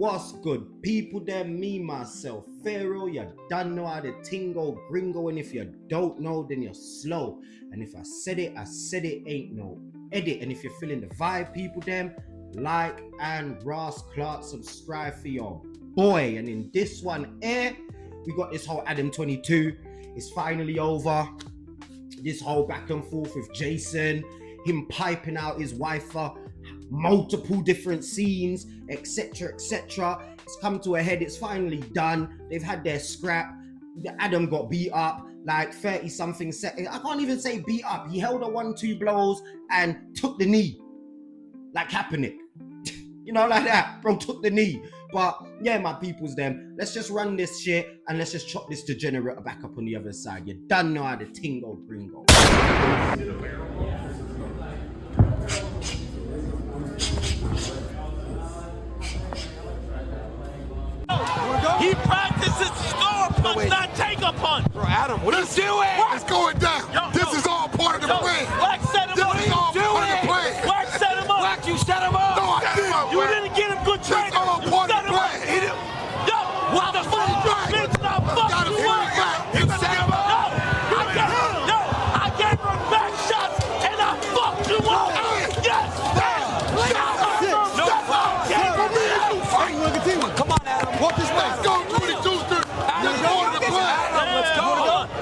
What's good, people? Them, me, myself, Pharaoh. You done know how to tingle, gringo, and if you don't know, then you're slow. And if I said it, ain't no edit. And if you're feeling the vibe, people, them, like and Ross Clark, subscribe for your boy. And in this one, we got this whole Adam 22. It's finally over. This whole back and forth with Jason, him piping out his wife for multiple different scenes, etc. It's come to a head. It's finally done. They've had their scrap. Adam got beat up like 30 something seconds. I can't even say beat up. He held a 1-2 blows and took the knee like Kaepernick. You know, like that, bro, took the knee. But yeah, my peoples, them, let's just run this shit and let's just chop this degenerate back up on the other side. You done know how to tingle, gringo. He practices score punch, not take a punch. Bro, Adam, what are you doing? It's going down. This is all part of the plan. Wax set him up. This is all part of the plan. Wax set him up. Wax, you set him up. No, I didn't. You didn't get him good training. This is all part of the plan. Yo, what the fuck? Bitch, now fuck you up. You set him up. I gave him back shots and I fucked you up. Yes. Come on, Adam. Walk this way. Let's go, 22nd. That's part of the plan. Let's go.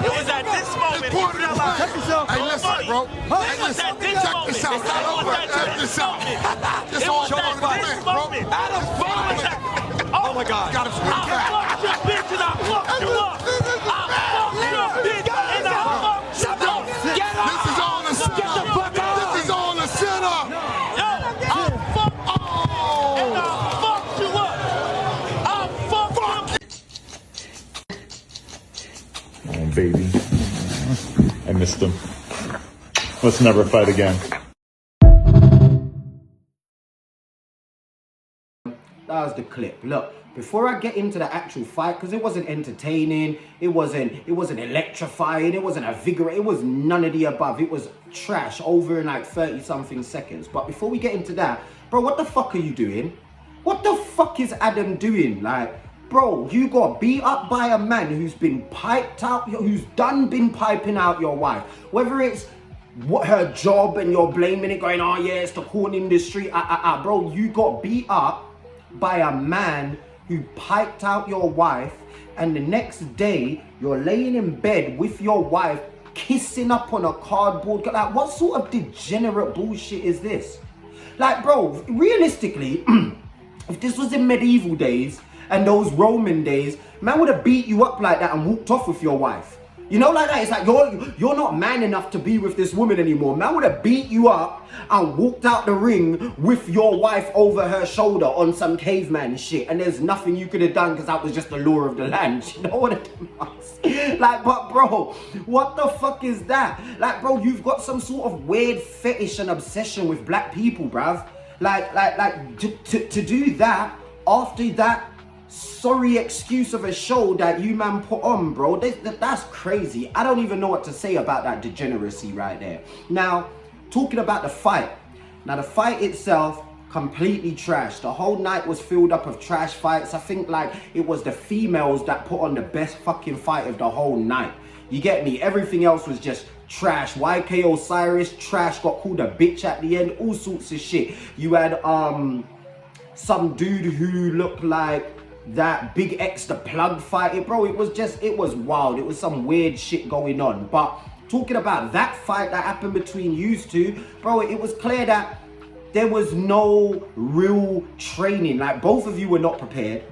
It was at this moment. It's part of the plan. Check yourself. Hey, listen, bro. Hey, listen. Check this out. Check this out. This all part of the plan, bro. Adam, Oh my God. Got him swing I back. fucked your bitch and I fucked you up. I fucked your bitch and I fucked you up. Get up. This is all the setup. Get the fuck up. This is all the setup. Yo, I fucked you and I fucked you up. I fucked you. Oh, baby. I missed him. Let's never fight again. That was the clip. Look, before I get into the actual fight, because it wasn't entertaining, it wasn't electrifying, it wasn't invigorating, it was none of the above. It was trash over in like 30 something seconds. But before we get into that, bro, what the fuck are you doing? What the fuck is Adam doing? Like, bro, you got beat up by a man who's been piped out, who's been piping out your wife. Whether it's what her job and you're blaming it, going, oh yeah, it's the porn industry. Bro, you got beat up by a man who piped out your wife, and the next day you're laying in bed with your wife kissing up on a cardboard. Like, what sort of degenerate bullshit is this? Like, bro, realistically, if this was in medieval days and those Roman days, man would have beat you up like that and walked off with your wife. You know, like that. It's like you're not man enough to be with this woman anymore. Man would have beat you up and walked out the ring with your wife over her shoulder on some caveman shit, and there's nothing you could have done because that was just the law of the land. You know what I mean? Like, but bro, what the fuck is that? Like, bro, you've got some sort of weird fetish and obsession with black people, bruv. Like to do that after that sorry excuse of a show that you man put on, bro, that's crazy. I don't even know what to say about that degeneracy right there. Now, talking about the fight. Now, the fight itself, completely trash. The whole night was filled up of trash fights. I think like it was the females that put on the best fucking fight of the whole night. You get me? Everything else was just trash. YK Osiris, trash, got called a bitch at the end, all sorts of shit. You had some dude who looked like that Big X the Plug fight. Bro, it was wild. It was some weird shit going on. But talking about that fight that happened between you two, bro, it was clear that there was no real training. Like, both of you were not prepared.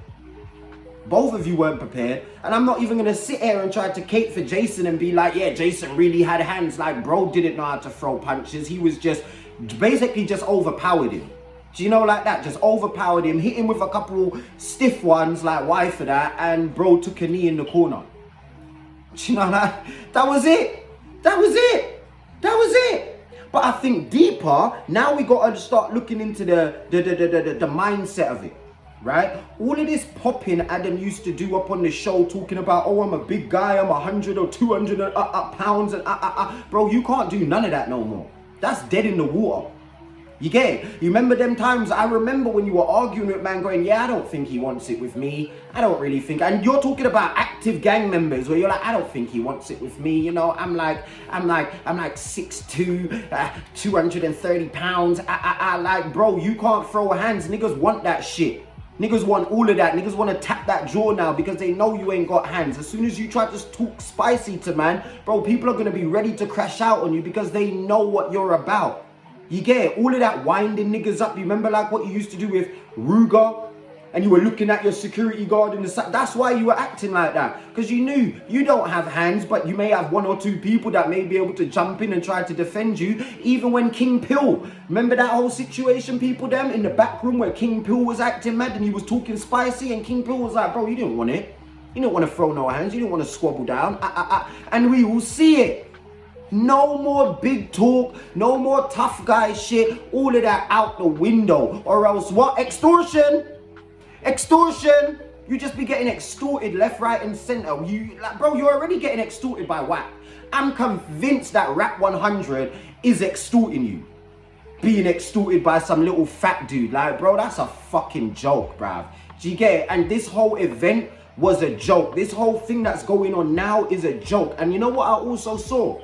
Both of you weren't prepared. And I'm not even gonna sit here and try to cape for Jason and be like, yeah, Jason really had hands. Like, bro didn't know how to throw punches. He was just basically just overpowered him. Do you know, like that? Just overpowered him, hit him with a couple stiff ones, like why for that, and bro took a knee in the corner. Do you know, like, that was it. That was it. That was it. But I think deeper, now we got to start looking into the mindset of it, right? All of this popping Adam used to do up on the show, talking about, oh, I'm a big guy, I'm 100 or 200 pounds, and bro, you can't do none of that no more. That's dead in the water. You get it? You remember them times? I remember when you were arguing with man going, yeah, I don't think he wants it with me. I don't really think. And you're talking about active gang members where you're like, I don't think he wants it with me. You know, I'm like 6'2", 230 pounds. I like, bro, you can't throw hands. Niggas want that shit. Niggas want all of that. Niggas want to tap that jaw now because they know you ain't got hands. As soon as you try to talk spicy to man, bro, people are going to be ready to crash out on you because they know what you're about. You get it? All of that winding niggas up. You remember like what you used to do with Ruger? And you were looking at your security guard in the side. That's why you were acting like that. Because you knew you don't have hands, but you may have 1 or 2 people that may be able to jump in and try to defend you. Even when King Pill, remember that whole situation, people, them in the back room where King Pill was acting mad and he was talking spicy and King Pill was like, bro, you didn't want it. You didn't want to throw no hands. You didn't want to squabble down. And we will see it. No more big talk, no more tough guy shit, all of that out the window. Or else what? Extortion! Extortion! You just be getting extorted left, right and center. You, like, bro, you're already getting extorted by WAP. I'm convinced that Rap 100 is extorting you. Being extorted by some little fat dude. Like, bro, that's a fucking joke, bruv. Do you get it? And this whole event was a joke. This whole thing that's going on now is a joke. And you know what I also saw?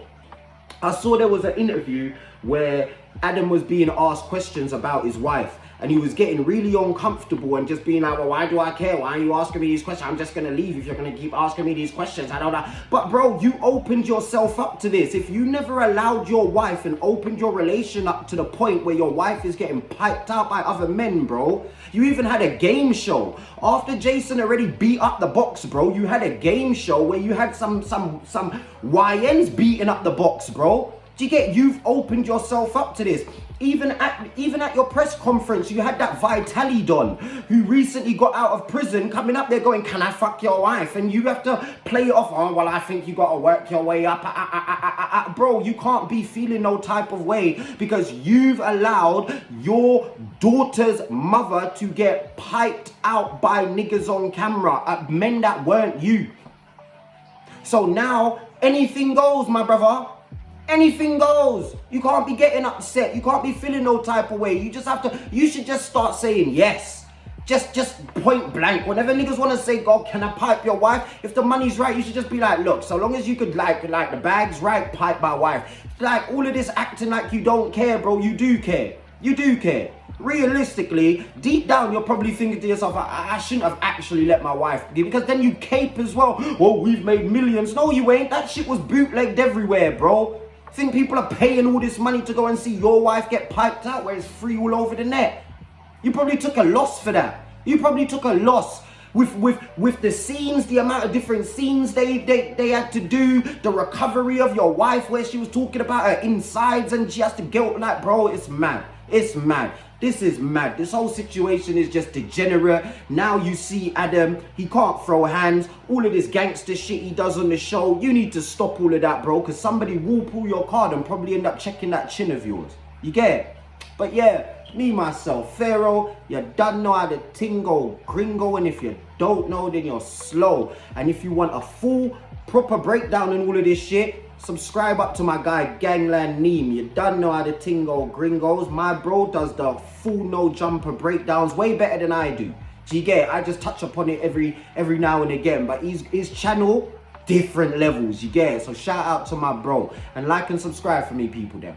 I saw there was an interview where Adam was being asked questions about his wife and he was getting really uncomfortable and just being like, well, why do I care? Why are you asking me these questions? I'm just going to leave if you're going to keep asking me these questions. I don't know. But bro, you opened yourself up to this. If you never allowed your wife and opened your relation up to the point where your wife is getting piped out by other men, bro. You even had a game show. After Jason already beat up the box, bro, you had a game show where you had some YNs beating up the box, bro. Do you get? You've opened yourself up to this. Even at your press conference, you had that Vitali Don who recently got out of prison coming up there going, can I fuck your wife? And you have to play it off, oh, well, I think you got to work your way up. Bro, you can't be feeling no type of way because you've allowed your daughter's mother to get piped out by niggas on camera, men that weren't you. So now, anything goes, my brother. Anything goes. You can't be getting upset. You can't be feeling no type of way. You just have to, you should just start saying yes. Just point blank. Whenever niggas want to say, God, can I pipe your wife? If the money's right, you should just be like, look, so long as you could like the bag's right, pipe my wife. Like all of this acting like you don't care, bro. You do care. You do care. Realistically, deep down, you're probably thinking to yourself, I shouldn't have actually let my wife be, because then you cape as well. Well, we've made millions. No, you ain't. That shit was bootlegged everywhere, bro. Think people are paying all this money to go and see your wife get piped out where it's free all over the net? You probably took a loss for that. You probably took a loss with the scenes, the amount of different scenes they had to do, the recovery of your wife where she was talking about her insides and she has to guilt, like, bro, it's mad. It's mad. This is mad. This whole situation is just degenerate. Now you see Adam, he can't throw hands. All of this gangster shit he does on the show. You need to stop all of that, bro, because somebody will pull your card and probably end up checking that chin of yours. You get it? But yeah, me, myself, Pharaoh, you don't know how to tingo gringo, and if you don't know, then you're slow. And if you want a full, proper breakdown on all of this shit, subscribe up to my guy Gangland Neem. You don't know how to tingo gringos. My bro does the full no jumper breakdowns way better than I do. Do you get it? I just touch upon it every now and again, but his channel, different levels, you get it? So shout out to my bro and like and subscribe for me, people there.